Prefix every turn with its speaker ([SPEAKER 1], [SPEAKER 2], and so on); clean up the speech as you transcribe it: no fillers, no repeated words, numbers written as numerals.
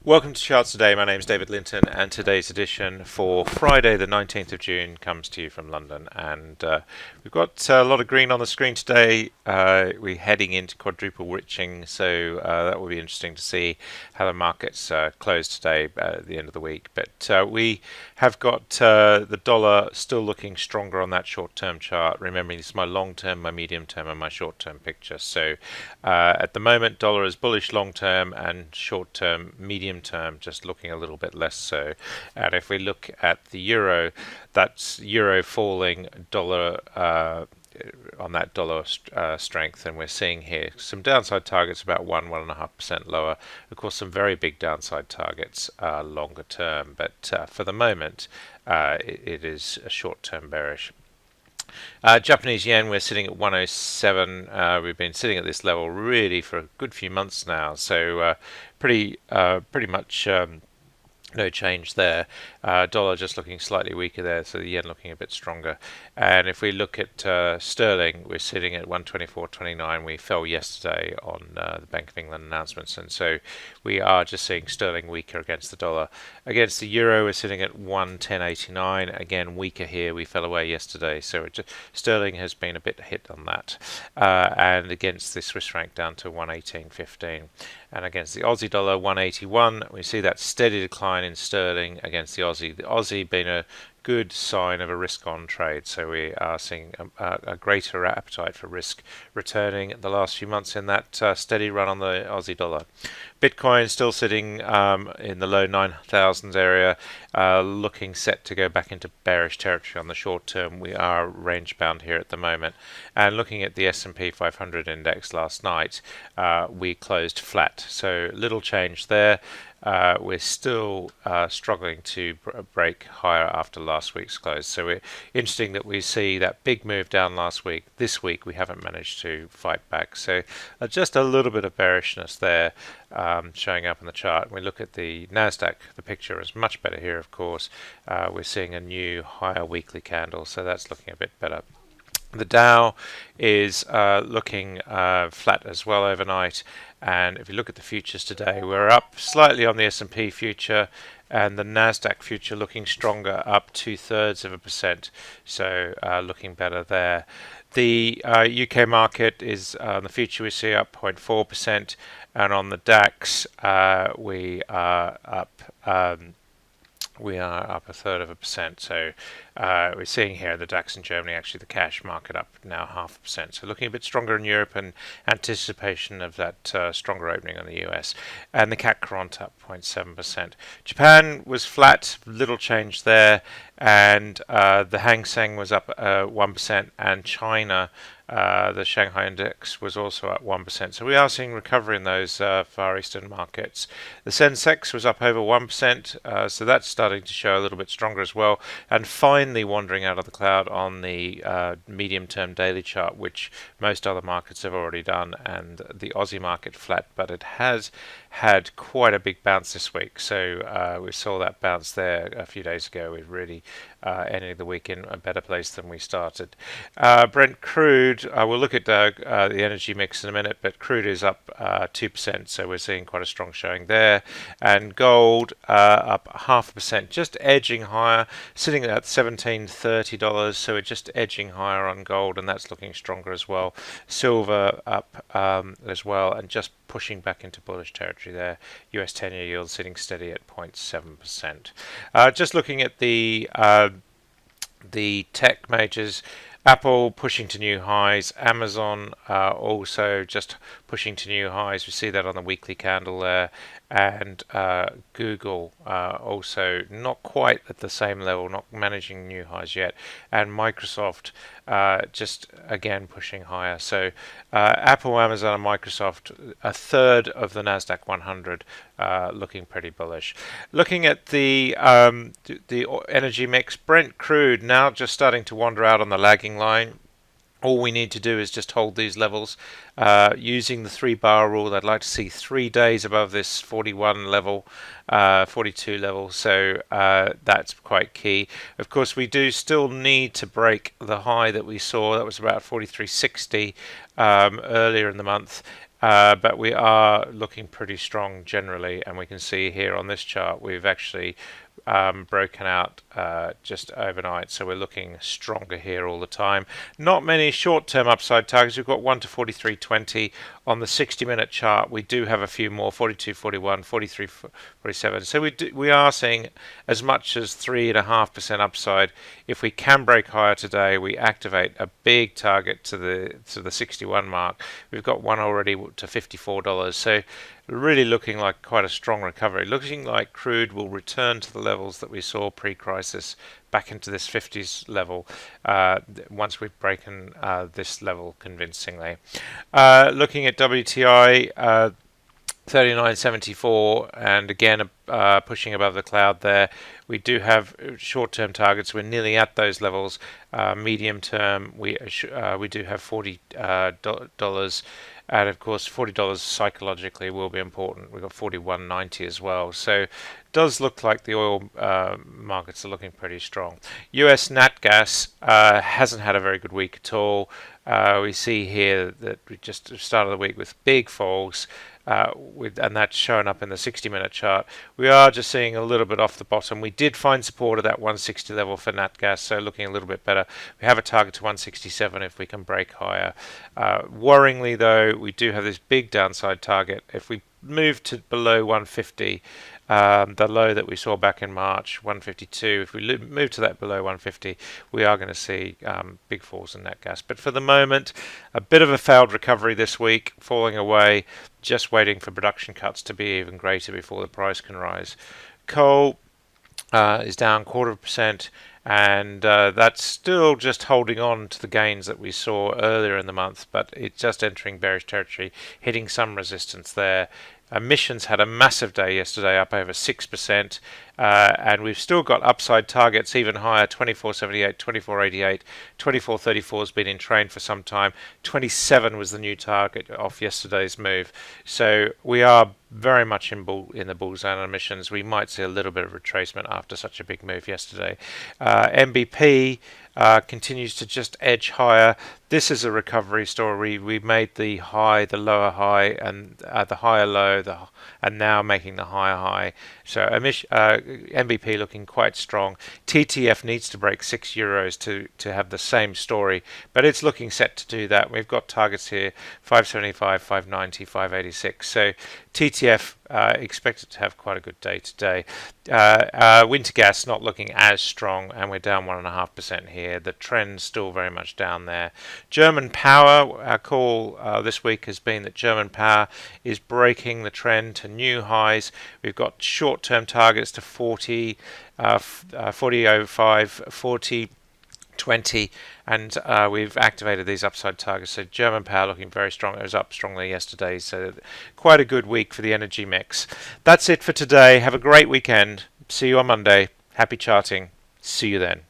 [SPEAKER 1] Welcome to Charts Today. My name is David Linton, and today's edition for Friday, the 19th of June, comes to you from London. And we've got a lot of green on the screen today. We're heading into quadruple witching, so that will be interesting to see how the markets close today at the end of the week. But we have got the dollar still looking stronger on that short-term chart. Remembering this is my long-term, my medium-term, and my short-term picture. So at the moment, dollar is bullish long-term and short-term, medium term just looking a little bit less so. And if we look at the euro, that's euro falling, dollar on that dollar strength, and we're seeing here some downside targets about 1.5% lower. Of course, some very big downside targets longer term, but for the moment, it is a short-term bearish. Japanese yen, we're sitting at 107. We've been sitting at this level really for a good few months now, so pretty much no change there. Dollar just looking slightly weaker there, so the yen looking a bit stronger. And if we look at sterling, we're sitting at 124.29. We fell yesterday on the Bank of England announcements, and so we are just seeing sterling weaker against the dollar. Against the euro, we're sitting at 110.89. Again, weaker here. We fell away yesterday, so sterling has been a bit hit on that. And against the Swiss franc, down to 118.15. And against the Aussie dollar, 181. We see that steady decline in sterling against the Aussie. The Aussie being a good sign of a risk-on trade, so we are seeing a greater appetite for risk returning the last few months in that steady run on the Aussie dollar. Bitcoin still sitting in the low 9,000s area, looking set to go back into bearish territory on the short term. We are range bound here at the moment. And looking at the S&P 500 index last night, we closed flat, so little change there. We're still struggling to break higher after last week's close. So we're interesting that we see that big move down last week. This week we haven't managed to fight back. So just a little bit of bearishness there showing up in the chart. When we look at the Nasdaq, the picture is much better here, of course. We're seeing a new higher weekly candle, so that's looking a bit better. The Dow is looking flat as well overnight, and if you look at the futures today, we're up slightly on the S&P future, and the Nasdaq future looking stronger, up 2/3%, so looking better there. The UK market is on the future we see up 0.4%, and on the DAX we are up. We are up 1/3%, so we're seeing here the DAX in Germany, actually the cash market up now 0.5%, so looking a bit stronger in Europe in anticipation of that stronger opening on the US. And the CAC Current up 0.7%. Japan was flat, little change there, and the Hang Seng was up 1%, and China, the Shanghai index, was also up 1%. So we are seeing recovery in those Far Eastern markets. The Sensex was up over 1%, so that's starting to show a little bit stronger as well. And finally wandering out of the cloud on the medium-term daily chart, which most other markets have already done, and the Aussie market flat, but it has had quite a big bounce this week. So we saw that bounce there a few days ago. We've really ended the week in a better place than we started. Brent crude, we'll look at the energy mix in a minute, but crude is up 2%, so we're seeing quite a strong showing there. And gold up 0.5%, just edging higher, sitting at $1,730, so we're just edging higher on gold, and that's looking stronger as well. Silver up as well, and just pushing back into bullish territory there. US 10-year yield sitting steady at 0.7%. Just looking at the tech majors, Apple pushing to new highs, Amazon also just pushing to new highs. We see that on the weekly candle there, and Google also not quite at the same level, not managing new highs yet, and Microsoft just again pushing higher. So Apple, Amazon, and Microsoft, a third of the Nasdaq 100, looking pretty bullish. Looking at the energy mix, Brent crude now just starting to wander out on the lagging line. All we need to do is just hold these levels using the 3-bar rule. I'd like to see 3 days above this 41 level, 42 level, so that's quite key. Of course, we do still need to break the high that we saw. That was about 43.60 earlier in the month, but we are looking pretty strong generally, and we can see here on this chart we've actually broken out just overnight, so we're looking stronger here all the time. Not many short-term upside targets. We've got 1 to 43.20 on the 60-minute chart. We do have a few more: 42.41, 43.47. So we are seeing as much as 3.5% upside. If we can break higher today, we activate a big target to the 61 mark. We've got one already to $54. So really looking like quite a strong recovery. Looking like crude will return to the levels that we saw pre-crisis, back into this 50s level once we've broken this level convincingly. Looking at WTI, 39.74, and again pushing above the cloud there. We do have short-term targets. We're nearly at those levels. Medium term, we do have $40, and of course $40 psychologically will be important. We've got 41.90 as well. So it does look like the oil markets are looking pretty strong. US NatGas hasn't had a very good week at all. We see here that we just started the week with big falls. And that's shown up in the 60-minute chart. We are just seeing a little bit off the bottom. We did find support at that 160 level for NatGas, so looking a little bit better. We have a target to 167 if we can break higher. Worryingly, though, we do have this big downside target. If we move to below 150, the low that we saw back in March, 152, if we move to that below 150, we are going to see big falls in NatGas. But for the moment, a bit of a failed recovery this week, falling away, just waiting for production cuts to be even greater before the price can rise. Coal is down 0.25%, and that's still just holding on to the gains that we saw earlier in the month, but it's just entering bearish territory, hitting some resistance there. Emissions had a massive day yesterday, up over 6%, and we've still got upside targets even higher: 24.78, 24.88, 24.34 has been in train for some time. 27 was the new target off yesterday's move. So we are very much in the bull zone on emissions. We might see a little bit of retracement after such a big move yesterday. MBP continues to just edge higher. This is a recovery story. We made the high, the lower high, and the higher low, and now making the higher high. So MBP looking quite strong. TTF needs to break €6 to have the same story, but it's looking set to do that. We've got targets here: 575, 590, 586. So TTF expected to have quite a good day today. Winter gas not looking as strong, and we're down 1.5% here. The trend's still very much down there. German power, our call this week has been that German power is breaking the trend to new highs. We've got short-term targets to 40, 40.05, 40.20, and we've activated these upside targets. So German power looking very strong. It was up strongly yesterday, so quite a good week for the energy mix. That's it for today. Have a great weekend. See you on Monday. Happy charting. See you then.